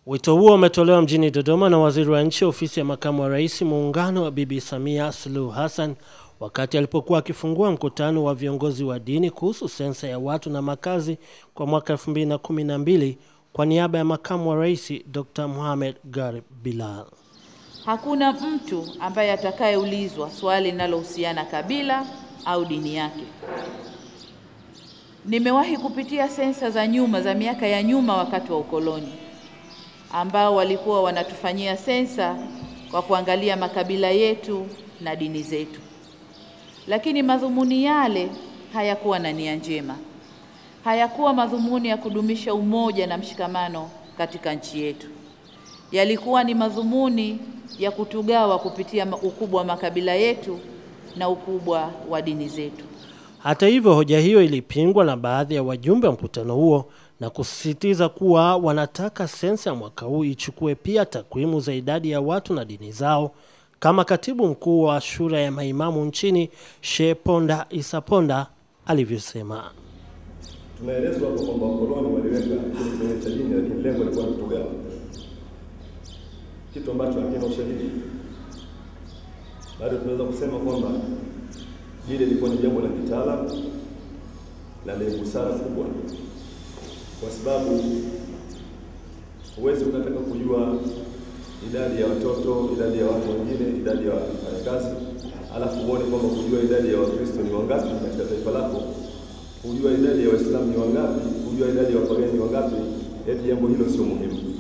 Wito huo umetolewa mjini Dodoma na Waziri wa Nchi Ofisi ya Makamu wa Rais Muungano wa Bibi Samia Suluhu Hassan wakati alipokuwa akifungua mkutano wa viongozi wa dini kuhusu sensa ya watu na makazi kwa mwaka 2012 kwa niaba ya Makamu wa Rais Dr. Mohamed Garib Bilal. Hakuna mtu ambaye atakayeulizwa swali linalohusiana kabila au dini yake. Nimewahi kupitia sensa za nyuma za miaka ya nyuma wakati wa ukoloni, ambao walikuwa wanatufanyia sensa kwa kuangalia makabila yetu na dini zetu. Lakini madhumuni yale hayakuwa na nia njema. Hayakuwa madhumuni ya kudumisha umoja na mshikamano katika nchi yetu. Yalikuwa ni madhumuni ya kutugawa kupitia ukubwa wa makabila yetu na ukubwa wa dini zetu. Hata hivyo, hoja hiyo ilipingwa na baadhi ya wajumbe wa mkutano huo na kusisitiza kuwa wanataka sensa ya mwaka huu ichukue pia takwimu za idadi ya watu na dini zao, kama Katibu Mkuu wa Shura ya Maimamu nchini Sheikh Ponda Isa Ponda alivyosema. Tunaelezwa hapo kwamba wakoloni waliweka kwenye cha dini, lakini lengo lilikuwa ni kutugawa, kitu ambacho hakina ushahidi. Bado tunaweza kusema kwamba hili lilikuwa ni jambo la kitaalamu na lenye busara kubwa, kwa sababu huwezi ukataka kujua idadi ya watoto, idadi ya watu wengine, idadi ya wafanyakazi, alafu uone kwamba kujua idadi ya Wakristo ni wangapi katika taifa lako, kujua idadi ya Waislamu ni wangapi, kujua idadi ya wapagani ni wangapi, jambo hilo sio muhimu.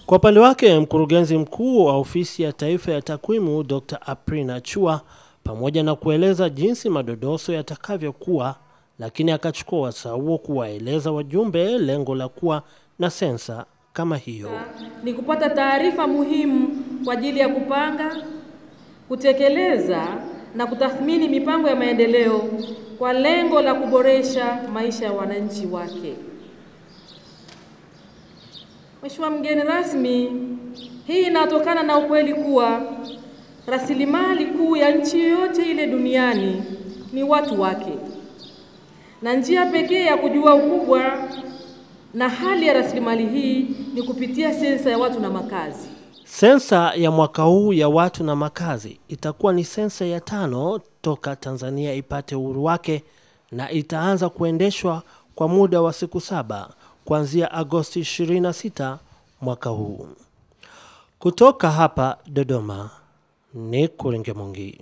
Kwa upande wake, mkurugenzi mkuu wa Ofisi ya Taifa ya Takwimu Dr. Aprina Chua, pamoja na kueleza jinsi madodoso yatakavyokuwa, lakini akachukua wasaa huo kuwaeleza wajumbe lengo la kuwa na sensa kama hiyo ni kupata taarifa muhimu kwa ajili ya kupanga, kutekeleza na kutathmini mipango ya maendeleo kwa lengo la kuboresha maisha ya wananchi wake. Mheshimiwa mgeni rasmi, hii inatokana na ukweli kuwa rasilimali kuu ya nchi yoyote ile duniani ni watu wake, na njia pekee ya kujua ukubwa na hali ya rasilimali hii ni kupitia sensa ya watu na makazi. Sensa ya mwaka huu ya watu na makazi itakuwa ni sensa ya 5 toka Tanzania ipate uhuru wake, na itaanza kuendeshwa kwa muda wa siku 7 kuanzia Agosti 26 mwaka huu. Kutoka hapa Dodoma, ni Kuringe Mungi.